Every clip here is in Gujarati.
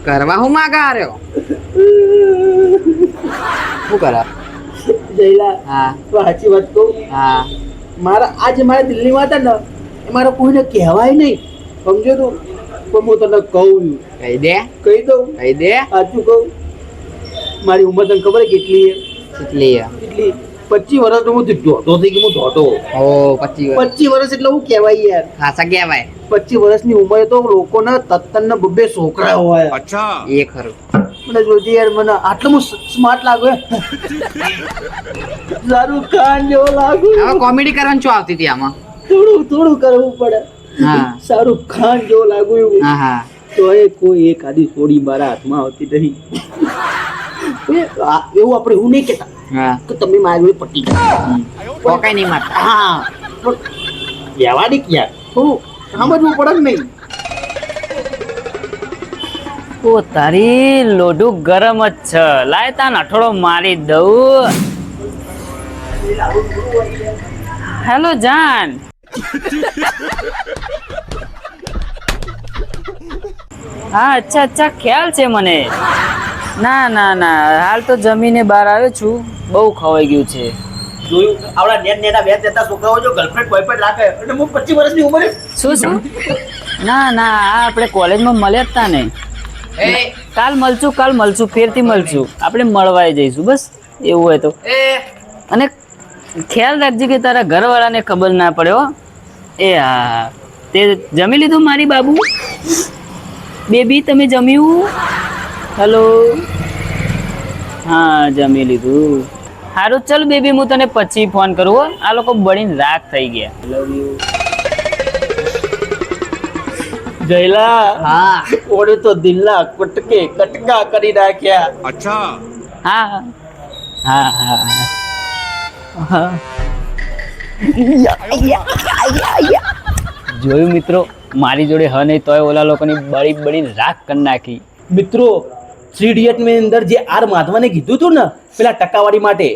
કરવા હું માગા રહ્યો શું કરા જયલા હા તો સાચી વાત કહું હા મારા મારા દિલની વાત ને એ મારે કોઈને કહેવાય નહીં સમજો તું પણ હું તને કહું કહી દે કહી દઉં કહી દે સાચું કહું મારી ઉંમર તને ખબર કેટલી કેટલી કેટલી 25 વર્ષનો હું ધોતો થઈ ગયો હું ધોતો ઓ 25 વર્ષ 25 વર્ષ એટલે હું કહેવાય યાર ખાસા કહેવાય 25 વર્ષની ઉંમરે તો લોકોના તત્તનના બબ્બે છોકરા હોય એ ખરું મને જોજે યાર મને આટલું હું સ્માર્ટ લાગુ શાહરુખ ખાન જેવો લાગુ હવે કોમેડી કરવાનું શું આવતી હતી આમાં થોડું કરવું પડે હા શાહરુખ ખાન જેવો લાગુ એવું હા હા તો એ કોઈ એક આદી થોડી મારા હાથમાં આવતી નહીં એવું આપણે એવું નહીં કહેતા હા કે તમે મારી જોડે પટી ગયા પોકાઈ નહીં મારતા હા પણ કહેવાની ક્યાં થોડું સમજવું પડે ને નહીં ઓ તારી લોઢું ગરમ જ છે લાય તાન અઠોડો મારી દઉં હેલો જાન હા અચ્છા ખ્યાલ છે મને ના ના ના હાલ તો જમીને બહાર આવ્યો છું બહુ ખવાઈ ગયું છે જોયું આપણા નેતા છોકરાઓ જો ગર્લફ્રેન્ડ બોયફ્રેન્ડ રાખે એટલે હું 25 વર્ષની ઉંમરે શું ના ના આ આપણે કોલેજમાં મળ્યા જ તા ને કાલ મળશું ફેરથી મળશું આપણે મળવાય જઈશું બસ એવું હોય તો અને ખ્યાલ રાખજે કે તારા ઘરવાળાને ખબર ના પડે હો એ હા તે જમી લીધું મારી બાબુ બેબી તમે જમ્યું હેલો હા જમી લીધું સારું ચલ બેબી હું તને પછી ફોન કરું હો આ લોકો બળીને રાખ થઈ ગયા લવ યુ જયલા હા ઓડે તો દિલના કટકા કરી નાખ્યા અચ્છા હા હા હા હા જોયું મિત્રો મારી જોડે હ નહીં તોય ઓલા લોકોની બળી રાખ કરી નાખી મિત્રો 3 ઇડિયટ ની અંદર જે આર માધવાને કીધું હતું ને પેલા ટકાવારી માટે એ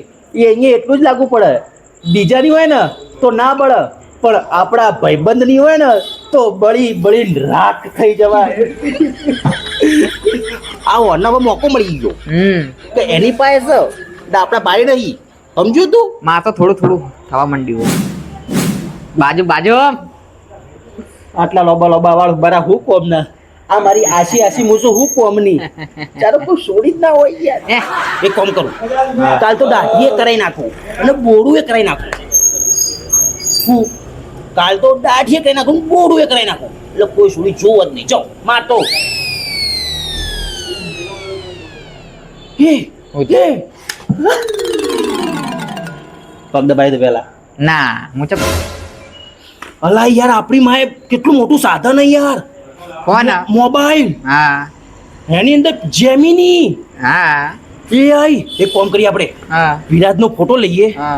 અહીંયા એટલું જ લાગુ પડે બીજાની હોય ને તો ના બળે પણ આપણા ભાઈબંધની હોય ને તો બળી રાખ થઈ જવાય આ વરનામાં મોકો મળી ગયો કે એની પાસે છે ને આપણા બારી નહીં સમજ્યું તું માં તો થોડું થવા માંડ્યું બાજુ આટલા લોબા વાળું બરા હું કોમ ના આ મારી આશી મૂસો હું કોમની ચાલો કોઈ છોડી જ ના હોય યાર એક કામ કરું કાલ તો દાઢીએ કરાઈ નાખું અને બોડું કરાઈ નાખું હું કાલ તો દાઢીએ કરાઈ નાખું બોડું કરાઈ નાખું એટલે કોઈ છોડી જોવ જ નહીં જાઓ મારતો હે પગ દબાઈ દે પેલા ના હું ચપ અલા યાર આપણી માએ કેટલું મોટું સાધન યાર કોણ મોબાઈલ હા એની અંદર જેમિની હા એઆઈ એક કામ કરીએ આપણે હા વિરાજનો ફોટો લઈએ હા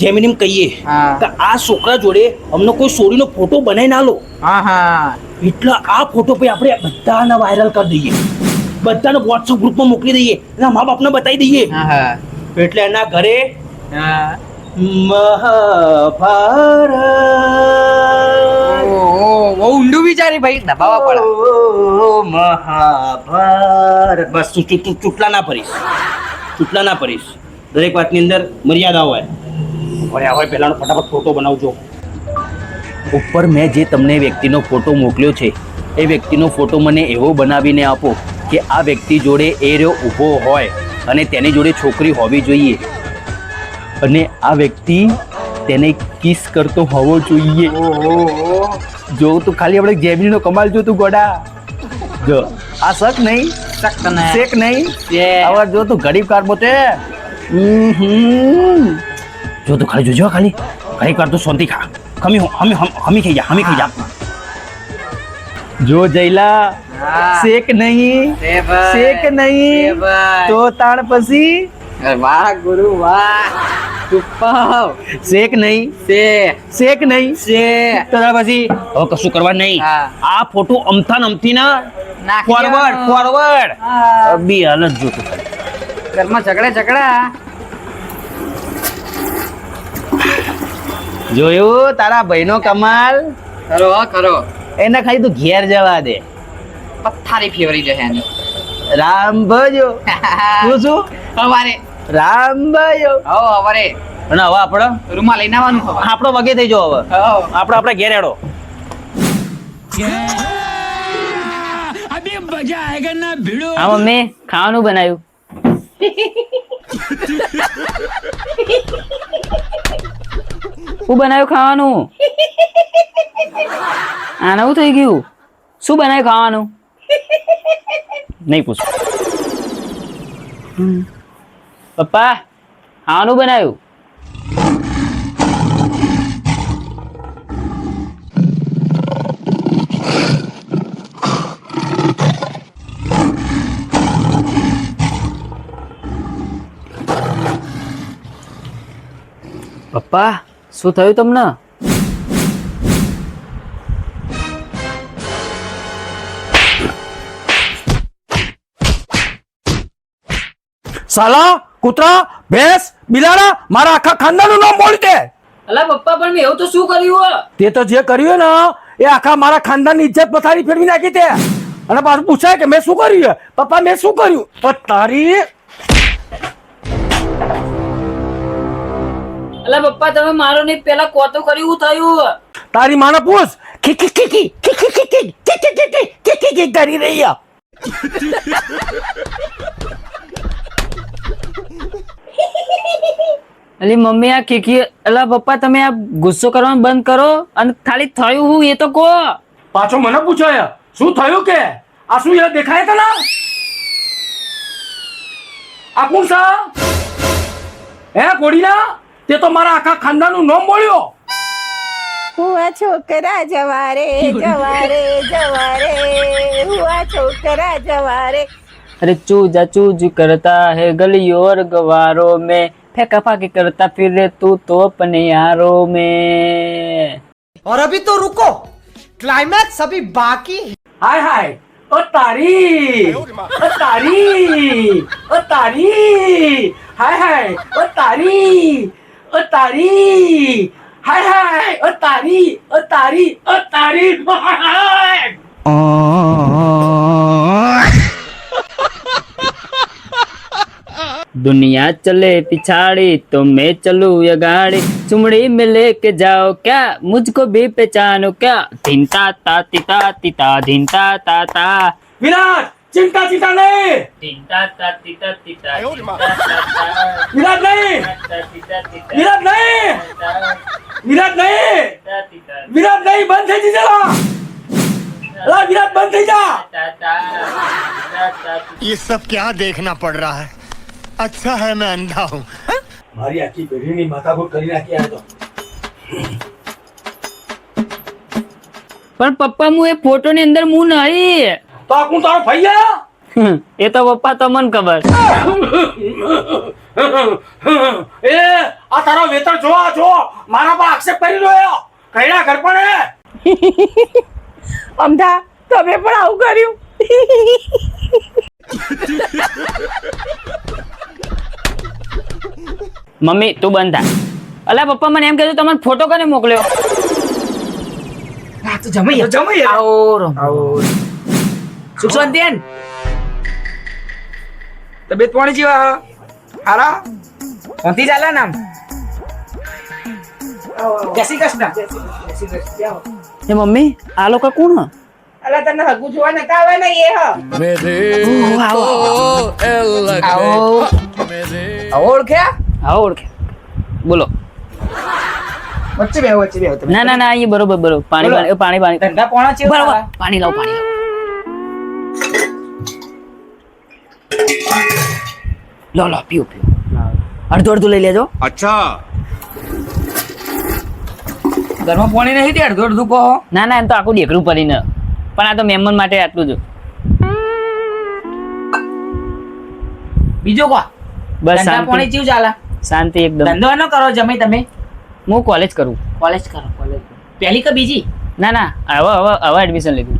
જેમિની કહીએ હા. કે આ છોકરા જોડે અમને કોઈ સોરીનો ફોટો બનાવી ના લો હા એટલે આ ફોટો પછી આપણે બધાને વાયરલ કરી દઈએ બધાને વોટ્સઅપ ગ્રુપમાં મોકલી દઈએ એના મા બાપને બતાવી દઈએ હા એટલે એના ઘરે હા મહાભારત બહુ ઊંડું વિચારી ભાઈ દબાવવા પડે મહાભારત બસ ચૂટલા ના ભરીશ દરેક વાતની અંદર મર્યાદા હોય હવે પહેલાનો ફટાફટ ફોટો બનાવજો ઉપર મેં જે તમને વ્યક્તિનો ફોટો મોકલ્યો છે એ વ્યક્તિનો ફોટો મને એવો બનાવીને આપો કે આ વ્યક્તિ જોડે એ રહ્યો ઊભો હોય અને તેની જોડે છોકરી હોવી જોઈએ અને આ વ્યક્તિ તેને કિસ કરતો હોવો જોઈએ જો તું ખાલી આપણે જેમિનીનો કમાલ જો તું ગોડા જો આ શક નહીં શેક નહીં હવે જો તું ગરીબ કાર બોતે જો તું ખાલી જોજો ખાલી ગરીબ કાર તો શાંતિ ખા હમી ખાઈ જા જો જયલા શેક નહીં તો તાણ પછી વાહ ગુરુ વાહ સુપર શેક નહીં તારા પછી હવે કશું કરવા નહીં આ ફોટો અમથી ના ફોરવર્ડ બી હાલત જોતું ઘરમાં ઝઘડા જોયું તારા ભાઈનો કમાલ? ખરો ખરો એને ખાલી તું ઘેર જવા દે. પથ્થારી ફેવરી જશે એની. રામ ભજો શું સવારે રામ ભજો. સવારે અને હવે આપણો રૂમાલ લઈને આવવાનું સવારે. આપણો વગે થઈ જાવ. હવે આપણે ઘેર હેડો. હા મમ્મી ખાવાનું બનાવ્યું. શું બનાવ્યું ખાવાનું? આને શું થઈ ગયું? શું બનાવ્યું ખાવાનું? નહીં પૂછ. પપ્પા ખાવાનું બનાવ્યું. પપ્પા શું થયું તમને? સાલા કૂતરા ભેંસ બિલાડા મારા આખા ખાનદાનનું નામ બોલી દે. અલા પપ્પા પણ મેં એવું તો શું કર્યું? તે તો જે કર્યું ને એ આખા મારા ખાનદાનની ઇજ્જત પથારી ફેરવી નાખી તે. અને પાછું પૂછાય કે મેં શું કર્યું? પપ્પા મેં શું કર્યું? પણ તારી અલા પપ્પા તમે મારો નહીં, પેલા કોતો કર્યું થયું. તારી માને પૂછ. ખીકી ખીકી ખીકી ખીકી ખીકી ખીકી ખીકી કરી રહી છે. અલી મમ્મી આ ખીખી. અલા પપ્પા તમે આ ગુસ્સો કરવાનું બંધ કરો અને ખાલી થયું હું એ તો કહો. પાછો મને પૂછાય શું થયું કે આ શું એ દેખાય તને? આ કોણ છે? હે કોડીના તે તો મારા આખા ખાનદાનનું નામ બોલ્યો. હુઆ છોકરા જવારે જવારે જવારે હુઆ છોકરા જવારે. अरे चूजा चूज करता है गलियों और गवारों में, फेंका फाकी करता फिर तू तो अपने यारों में. और अभी तो रुको, क्लाइमैक्स अभी बाकी. हाय हाय ओ तारी ओ तारी ओ तारी हाय हाय ओ तारी ओ तारी हाय हाय ओ तारी ओ तारी ओ तारी हाय. दुनिया चले पिछाड़ी तो मैं चलूं ये गाड़ी, चुमड़ी में लेके जाओ क्या मुझको भी पहचानो क्या. धिनता ता तिता तिता धिनता ता ता. विराट चिंता चिंता नहीं. धिनता ता तिता तिता. विराट नहीं. विराट नहीं. विराट नहीं. विराट नहीं बंद થઈ જલા. અલા વિરાટ બંધ થઈ જા. ये सब क्या देखना पड़ रहा है? अच्छा है मैं अंधा हूँ. મારી આખી પેઢીની માથાકૂટ કરી નાખી આ તો. પણ પપ્પા હું એ ફોટો ની અંદર હું નહીં. તો આ કોણ તારો ભૈયા? એ તો પપ્પા તમને ખબર. એ આ તારો વેતર જો આ જો મારા પર આક્ષેપ કરી રહ્યો. કઈના ઘર પણ હે. અમધા તમે પણ આવું કર્યું? મમ્મી તું બંધ થા. અલા પપ્પા મને એમ કહેજો તમને ફોટો કોને મોકલ્યો? આ તો જમાઈ જમાઈ આવો આવો સુખ શાંતિ ને તબિયત પાણી જેવા હારા શાંતિ ચાલે ને આમ જય શ્રી કૃષ્ણ એ મમ્મી આ લોકો કોણ? અલા તને હગું જોવા નતા આવે ને એ હ. આવો ઓળખ્યા આવો ઓળખે. બોલો. વચ્ચે બેહો તમે ના ના ના એ બરોબર બરોબર. પાણી પાણી પાણી પાણી ધંધા પોણા છે બરોબર. પાણી લાવ પાણી લાવ. લો પીઓ પીઓ. અડધું અડધું લઈ લેજો. अच्छा. ઘરમાં પાણી નહીં તે અડધું અડધું કહો. ના ના એમ તો આખું દેખરું પડીને, પણ આ તો મહેમાન માટે આટલું જ. બીજો કહો. બસ ધંધા પાણી શાંતિ કેવું ચાલે? શાંતિ એકદમ. ધંધો ન કરો જમાઈ તમે હું કોલેજ કરું. કોલેજ કરો કોલેજ પહેલી કે બીજી? ના ના હવે હવે હવે એડમિશન લીધું.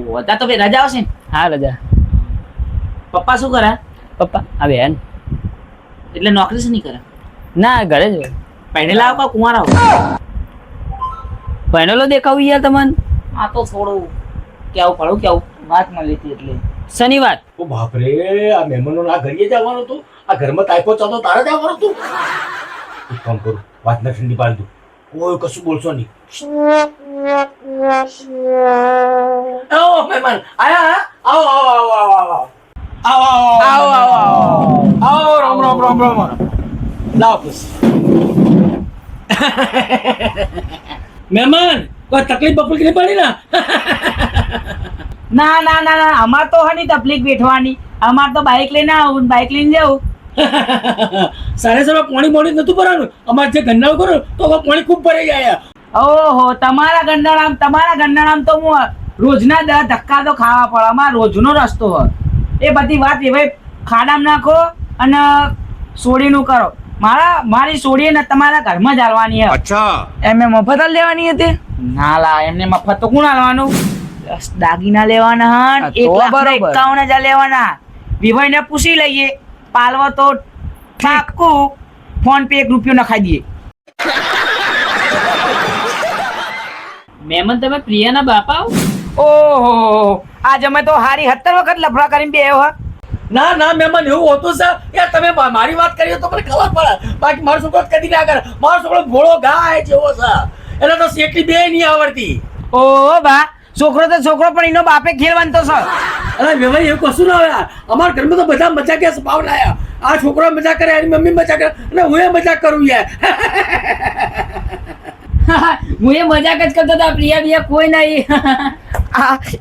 ઓ હતા તો રજા આવશે ને? હા રજા. પપ્પા શું કરે? પપ્પા આ બેન એટલે નોકરી શું નહીં કરે? ના ઘરે જ હોય. પહેરેલા આવો કે કુંવારા આવો? ભણેલો દેખાવું યાર તમને. આ તો થોડું કેવું વાત મળી હતી એટલે શની વાત? ઓ બાપરે, આ મહેમાનો આ ઘરે જ આવવાનું હતું? આ ઘરમાં ટાઈફો ચાલતો તારે જ આવવાનું હતું? એક કામ કરું, વાતને ઠંડી પાડી દઉં. કોઈ કશું બોલશો નહીં. આવો મહેમાન, આયા? આવો આવો આવો આવો આવો આવો આવો આવો આવો રામ રામ રામ રામ. લાવો ખુશ. મહેમાન, કોઈ તકલીફ બકલીફ નહીં પડી ને? ના અમાર તો હની તકલીફ બેઠવાની. અમાર તો બાઇક લઈને આવું, બાઇક લઈને જવું. સારે સારા પાણી મોડી નતું ભરવાનું. અમારે જે ગન્નાઓ કરો તો હવે પાણી ખૂબ ભરાઈ જાય. ઓહો, તમારા ગંડાણામ તો હું રોજના ધક્કા તો ખાવા પડે. અમાર રોજનો રસ્તો હોય. એ બધી વાત એ ભાઈ ખાડામાં નાખો અને સોડીનું કરો. મારી સોડી ને તમારા ઘરમાં જ હાલવાની હોય. अच्छा એમને મફત જ લેવાની હતી? ના લા, એમને મફત તો કોણ હાલવાનું? દાગીના લેવાના હન, 1,51,000 લેવાના. વિભાઈને પૂછી લઈએ, પાલવો તો ઠાકું ફોન પે 1 રૂપિયો નખાઈ દઈએ. મહેમાન તમે પ્રિયાના બાપા? ઓહો, આજ અમે તો હારી 70 વખત લફડા કરીને બે હો. ના ના મહેમાન, એવું હોતું છે યાર? તમે મારી વાત કરી તો મને ખબર પડે. બાકી મારો છોકરો કદી ના કરે. મારો છોકરો ભોળો ગાય જેવો છે. એને તો શેકડી બે નહીં આવડતી. ઓહો બા, છોકરો તો છોકરો પણ એનો બાપે ખેલ બનતો છે. અરે વેવાઈ, એવું કશું ના હોય. અમારા ઘરમાં તો બધા મજાકિયા સ્વભાવ લાયા. આ છોકરો મજાક કરે, એની મમ્મી મજાક કરે, અને હું એ મજાક કરું યાર. હું એ મજાક જ કરતો હતા. પ્રિયા બિયા કોઈ નહીં.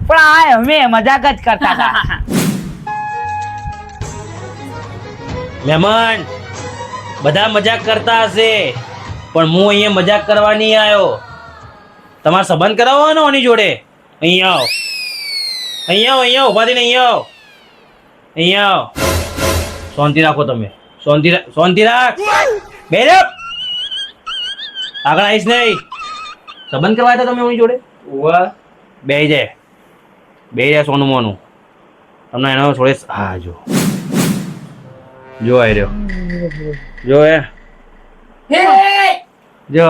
પણ આ અમે મજાક જ કરતા હતા. મહેમાન, બધા મજાક કરતા હશે, પણ હું અહીંયા મજાક કરવા નહીં આવ્યો. તમારે સંબંધ કરાવવાનો આની જોડે. અહીંયા આવો, અહીંયા ઉભા થઈને અહીંયા આવો. શાંતિ રાખો તમે. શાંતિ રાખ. બેસ. આગળ આવીશ નહીં. સંબંધ કરવા આવ્યા તમે આની જોડે? બે જાય સોનું મોનું. તમને એનો છોડે. હા, જો આવી રહ્યો. જો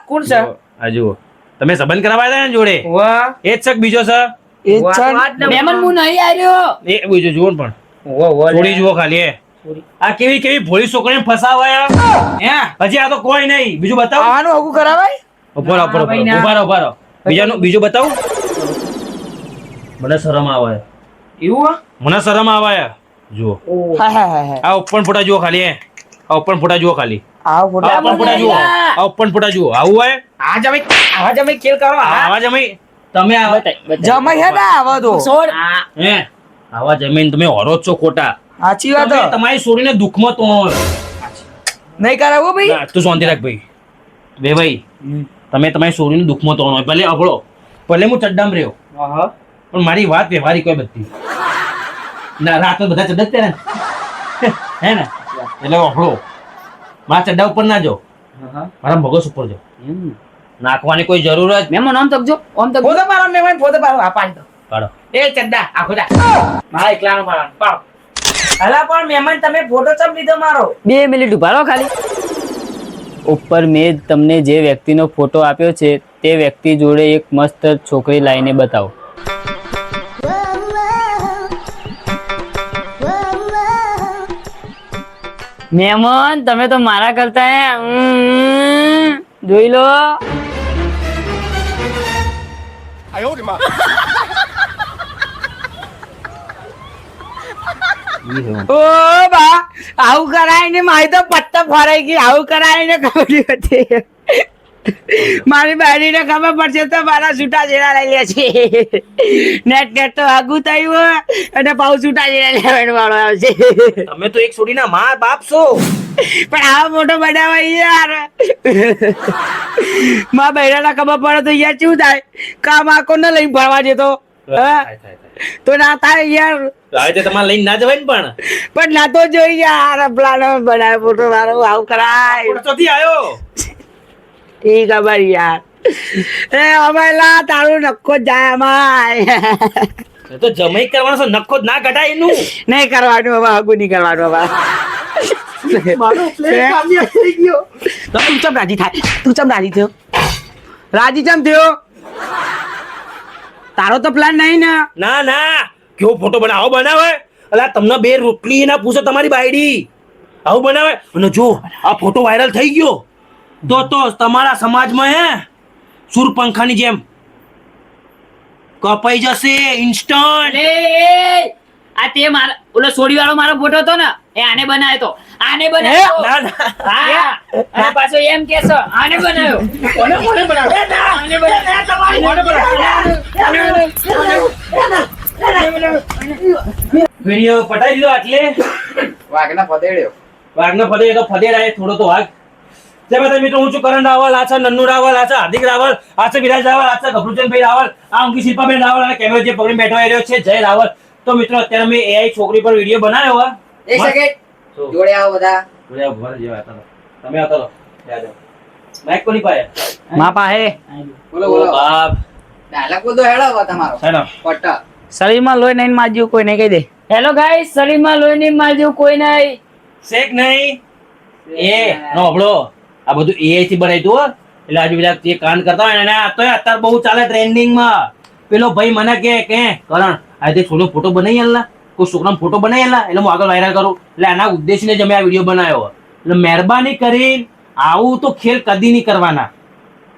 કોણ છે? આ જુઓ, તમે સંબંધ કરાવવા આવ્યા ને જોડે? એ જ શક બીજો છે? મહેમાન હું નહીં આવ્યો. એ બીજો જુઓ ને પણ. છોડી જુઓ ખાલી. આ કેવી ભોળી છોકરીને ફસાવાય. હજી આ તો કોઈ નહીં. બીજું બતાવો. આનું હગું કરાવાય? ઉભા રહો. બીજું બતાવું. મને શરમ આવે. એવું? મને શરમ આવે. જુઓ, આ ઓપન ફોટા જુઓ ખાલી. આ ઓપન ફોટા જુઓ ખાલી. ઓપન ફોટા જુઓ. આવું હોય? આવા જમાઈ ખેલ કરો. આવા જમાઈ તમે જમાઈ હે ના આવા દો. હે આવા જમીન તમે હોરો જ છો ખોટા. સાચી વાત. તમે તમારી છોડીને દુઃખમાં તો નહીં કરાવો ભાઈ. તું શાંતિ રાખ ભાઈ. ભાઈ તમે તમારી છોડીને દુઃખમાં તો ભલે અભળો, ભલે હું ચડ્ડામાં રહ્યો, પણ મારી વાત વ્યવહારિક હોય બધી. ના રાત બધા ચડ્ડા જ પહેરે ને, હે ને? એટલે અભળો, મારા ચડ્ડા ઉપર ના જાઓ, મારા મગજ ઉપર જાઓ. નાખવાની કોઈ જરૂર જ. મહેમાન આમ તકજો, આમ તક. ફોટો પાડો મેં ફોટો પાડો. આ પાડી દો. પાડો. એ ચડ્ડા આખો જા. મારા એકલાનો પાડો. હલા પણ મહેમાન તમે ફોટો ચમ લીધો મારો? 2 મિનિટ ઉભા રહો ખાલી. ઉપર મેં તમને જે વ્યક્તિનો ફોટો આપ્યો છે તે વ્યક્તિ જોડે એક મસ્ત છોકરી લાઈને બતાવો. મહેમાન તમે તો મારા કરતા જોઈ લો. ઓ બા, આવું કરાય ને મારી તો પત્તા ફરાઈ ગઈ. આવું કરાય ને ખબર હતી. મારી બાયડીને ખબર પડશે તો મારા છૂટા જેડા લઈ લે છે. નેટ તો આગું થયું અને પાઉ છૂટા જેડા લેવાનો વાળો આવશે. તમે તો એક છોડીના મા બાપ છો, પણ આવો મોટો બનાવાય યાર. મા બહેરાના ખબર પડે તો યાર શું થાય? કામ આખો ન લઈને ભરવા દેતો તો ના થાય યાર. હવે તમારે લઈને ના જવાય ને. પણ ના તો જોઈ યાર. પ્લાન બનાવે ફોટો મારો. આવું કરાય? ચોથી આવ્યો. ઠીક ખબર યાર. એ અમેલા તારું નખો જ જાય અમાય. તો જમાઈ કરવાનો છે, નખો જ ના કઢાય એનું. નહીં કરવાનું હવે. હગું નહીં કરવાનું હવે. મારો પ્લેન કામયાબ થઈ ગયો. તું ચમ રાજી થાય? તું ચમ રાજી થયો? રાજી ચમ થયો? તારો તો પ્લાન નહીં ને? ના ના, કેવો ફોટો બનાવો બનાવે? અલા તમને બે રોટલી ના પૂછો તમારી બાયડી, આવું બનાવે? અને જો આ ફોટો વાયરલ થઈ ગયો તો તમારા સમાજમાં હે સુરપંખાની જેમ કપાઈ જશે ઇન્સ્ટન્ટ. આ તે મારા ઓલો સોડી વાળો મારો ફોટો હતો ને, એ આને બનાવ્યો તો. આને બનાવ્યો. ના ના, હા, અને પાછો એમ કેસો આને બનાવ્યો. કોને બનાવે? આને વિડીયો પટાઈ દીધો આટલે. વાઘનો ફતેડ્યો તો ફતેડાય થોડો તો વાઘ. જય માતા મિત્રો, હું છું કરણ રાવલ, આ છે નન્નુ રાવલ, આ છે હાર્દિક રાવલ, આ છે વિરાજ રાવલ, આ છે ગભરુચંદભાઈ રાવલ, આ અંકી શિલ્પાબેન રાવલ અને કેમેરો જે પકડી બેઠો રહ્યો છે જય રાવલ. તો મિત્રો અત્યારે મેં AI છોકરી પર વિડીયો બનાવ્યો હોય. એક સેકન્ડ જોડે આવો બધા. જોડે આવો, ભર જેવા હતા. તમે આવતા રહો. જાજો. માઈક કોની પાસે? મા પાસે બોલો ઓ બોલો બાપ. ડાયલોગ બધો હેડો હવે તમારો હેડો. પટ્ટા શરીરમાં લોહી નહીં માજ્યું કોઈ નહીં કહી દે. હેલો ગાઈસ, શરીરમાં લોહી નહીં માજ્યું કોઈ નહીં. શેક નહીં એ નો હબળો. આ બધું AI થી બનાવ્યું હો. એટલે આજુ બધા જે કાંડ કરતા હોય ને આ તો અત્યારે બહુ ચાલે ટ્રેન્ડિંગ માં. પેલો ભાઈ મને કે કરણ આજે થોડો ફોટો બનાવી આલના, કોઈ છોકરાનો ફોટો બનાવી આલના, એટલે હું આગળ વાયરલ કરું. એટલે આના ઉદ્દેશને જ અમે આ વિડીયો બનાવ્યો. એટલે મહેરબાની કરી આવું તો ખેલ કદી નહીં કરવાના.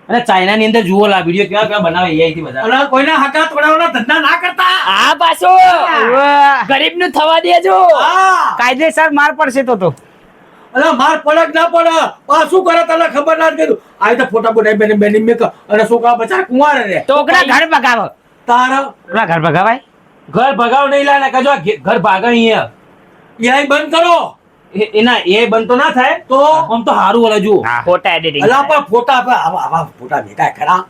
અને ચાઇના ની અંદર જુઓ આ વિડીયો કેવા કેવા બનાવે AI થી બધા. અલા કોઈના હકા તોડાવવાના ધંધા ના કરતા. આ પાછો ગરીબ નું થવા દેજો. હા કાયદેસર માર પડશે તો અલા માર પડક ના પડે આ શું કરે તને ખબર ના કીધું આ તો ફોટા બોટાઈ બેની બેની મેક અને છોકરા બચારા કુંવારે રે છોકરા ઘર ભગાવ. તારા છોકરા ઘર ભગાવાય? ઘર ભગાવ નહીં લાને કજો ઘર ભાગે અહીંયા. AI બંધ કરો એના AI બંધ તો ના થાય તો આમ તો સારું ઓલા જુઓ. ખોટા એડિટિંગ. અલા પણ ફોટા આપે આવા ફોટા દેખાય ખરા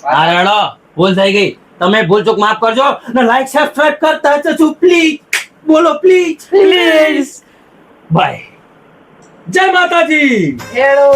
હા રેડો, ભૂલ થઈ ગઈ. તમે ભૂલ ચૂક માફ કરજો ને લાઈક સબસ્ક્રાઇબ કરતા જજો પ્લીઝ. બોલો પ્લીઝ. બાય. જય માતાજી હેડો